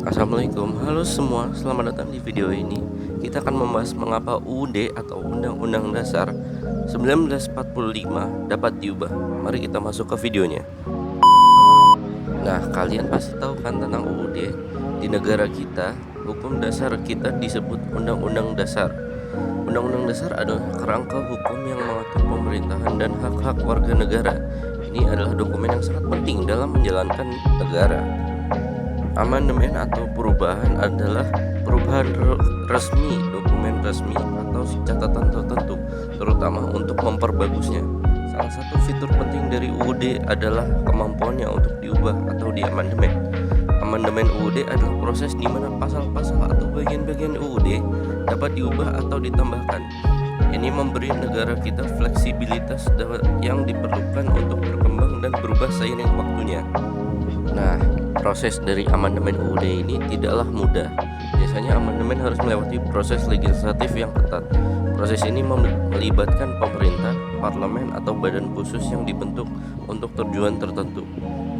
Assalamualaikum, halo semua, selamat datang di video ini. Kita akan membahas mengapa UUD atau Undang-Undang Dasar 1945 dapat diubah. Mari kita masuk ke videonya. Nah, kalian pasti tahu kan tentang UUD. Di negara kita, hukum dasar kita disebut Undang-Undang Dasar. Undang-Undang Dasar adalah kerangka hukum yang mengatur pemerintahan dan hak-hak warga negara. Ini adalah dokumen yang sangat penting dalam menjalankan negara. Amandemen atau perubahan adalah perubahan resmi, dokumen resmi atau catatan tertentu, terutama untuk memperbagusnya. Salah satu fitur penting dari UUD adalah kemampuannya untuk diubah atau diamandemen. Amandemen UUD adalah proses di mana pasal-pasal atau bagian-bagian UUD dapat diubah atau ditambahkan. Ini memberi negara kita fleksibilitas yang diperlukan untuk berkembang dan berubah seiring waktunya. Nah, proses dari amandemen UUD ini tidaklah mudah. Biasanya amandemen harus melewati proses legislatif yang ketat. Proses ini melibatkan pemerintah, parlemen, atau badan khusus yang dibentuk untuk tujuan tertentu.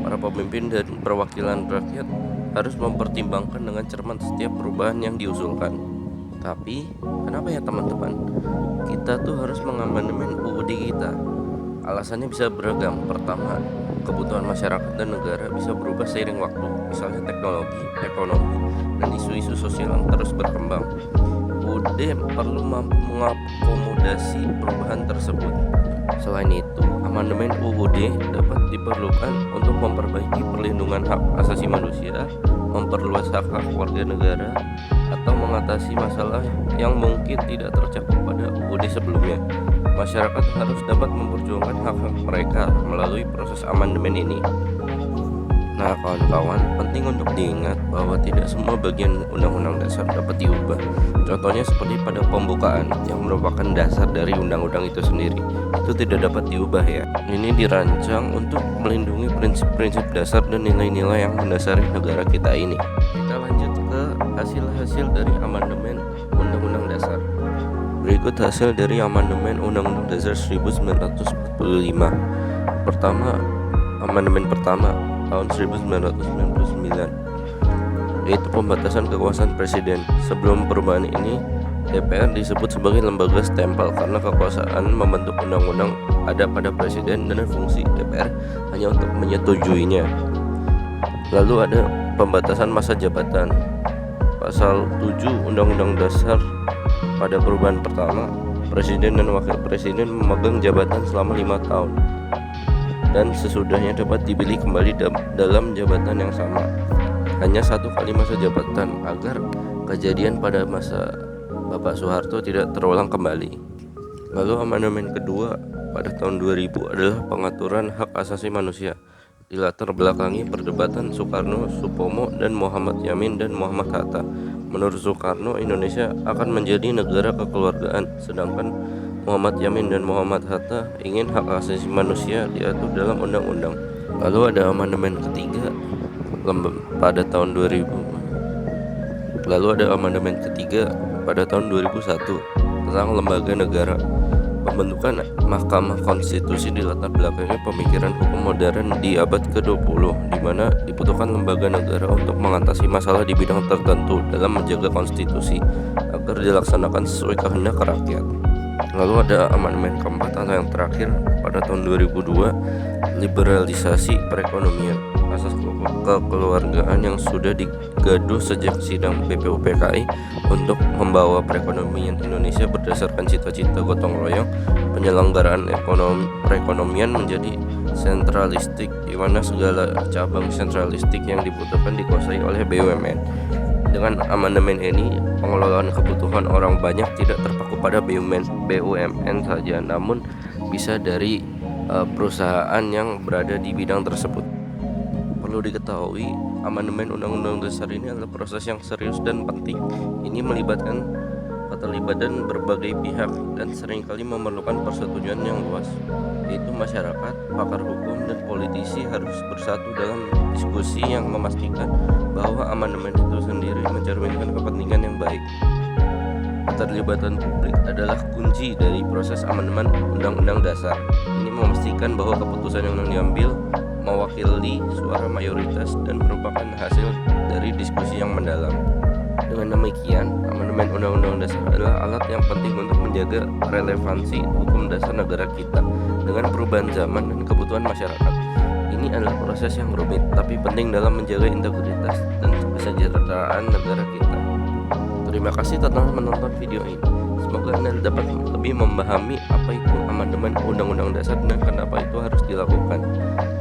Para pemimpin dan perwakilan rakyat harus mempertimbangkan dengan cermat setiap perubahan yang diusulkan. Tapi, kenapa ya teman-teman? Kita tuh harus mengamandemen UUD kita. Alasannya bisa beragam. Pertama, kebutuhan masyarakat dan negara bisa berubah seiring waktu, misalnya teknologi, ekonomi, dan isu-isu sosial yang terus berkembang. UUD perlu mampu mengakomodasi perubahan tersebut. Selain itu, amandemen UUD dapat diperlukan untuk memperbaiki perlindungan hak asasi manusia, memperluas hak-hak warga negara, atau mengatasi masalah yang mungkin tidak tercakup pada UUD sebelumnya. Masyarakat harus dapat memperjuangkan hak-hak mereka melalui proses amandemen ini. Nah, kawan-kawan, penting untuk diingat bahwa tidak semua bagian Undang-Undang Dasar dapat diubah. Contohnya seperti pada pembukaan yang merupakan dasar dari undang-undang itu sendiri, itu tidak dapat diubah ya. Ini dirancang untuk melindungi prinsip-prinsip dasar dan nilai-nilai yang mendasari negara kita ini. Kita lanjut ke hasil-hasil dari amandemen Undang-Undang Dasar. Berikut hasil dari amandemen Undang-Undang Dasar 1945. Amandemen pertama tahun 1999, yaitu pembatasan kekuasaan presiden. Sebelum perubahan ini, DPR disebut sebagai lembaga stempel karena kekuasaan membentuk undang-undang ada pada presiden dan fungsi DPR hanya untuk menyetujuinya. Lalu ada pembatasan masa jabatan. Pasal 7 Undang-Undang Dasar. Pada perubahan pertama, presiden dan wakil presiden memegang jabatan selama 5 tahun dan sesudahnya dapat dipilih kembali dalam jabatan yang sama. Hanya 1 kali masa jabatan agar kejadian pada masa Bapak Soeharto tidak terulang kembali. Lalu amandemen kedua pada tahun 2000 adalah pengaturan hak asasi manusia. Dilatar belakangi perdebatan Soekarno, Supomo, dan Muhammad Yamin dan Muhammad Hatta. Menurut Soekarno, Indonesia akan menjadi negara kekeluargaan, sedangkan Muhammad Yamin dan Muhammad Hatta ingin hak asasi manusia diatur dalam undang-undang. Lalu ada amandemen ketiga pada tahun 2000. Lalu ada amandemen ketiga pada tahun 2001 tentang lembaga negara. Pembentukan Mahkamah Konstitusi dilatar belakangi pemikiran hukum modern di abad ke-20, di mana dibutuhkan lembaga negara untuk mengatasi masalah di bidang tertentu dalam menjaga konstitusi agar dilaksanakan sesuai kehendak rakyat. Lalu ada amandemen keempat atau yang terakhir pada tahun 2002, liberalisasi perekonomian. Asas kekeluargaan yang sudah digaduh sejak sidang BPUPKI untuk membawa perekonomian Indonesia berdasarkan cita-cita gotong royong, penyelenggaraan perekonomian menjadi sentralistik, di mana segala cabang sentralistik yang dibutuhkan dikuasai oleh BUMN. Dengan amandemen ini, pengelolaan kebutuhan orang banyak tidak terpaku pada BUMN saja, namun bisa dari perusahaan yang berada di bidang tersebut. Perlu diketahui, amandemen Undang-Undang Dasar ini adalah proses yang serius dan penting. Ini melibatkan keterlibatan berbagai pihak dan seringkali memerlukan persetujuan yang luas, yaitu masyarakat, pakar hukum, dan politisi harus bersatu dalam diskusi yang memastikan bahwa amandemen itu sendiri mencerminkan kepentingan yang baik. Keterlibatan publik adalah kunci dari proses amandemen Undang-Undang Dasar. Ini memastikan bahwa keputusan yang diambil mewakili suara mayoritas dan merupakan hasil dari diskusi yang mendalam. Dengan demikian, amandemen Undang-Undang Dasar adalah alat yang penting untuk menjaga relevansi hukum dasar negara kita dengan perubahan zaman dan kebutuhan masyarakat. Ini adalah proses yang rumit tapi penting dalam menjaga integritas dan kesejahteraan negara kita. Terima kasih telah menonton video ini. Semoga Anda dapat lebih memahami apa itu amandemen Undang-Undang Dasar dan kenapa itu harus dilakukan.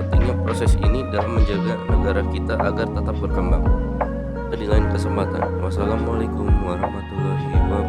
Pentingnya proses ini dalam menjaga negara kita agar tetap berkembang. Di lain kesempatan, wassalamualaikum warahmatullahi wabarakatuh.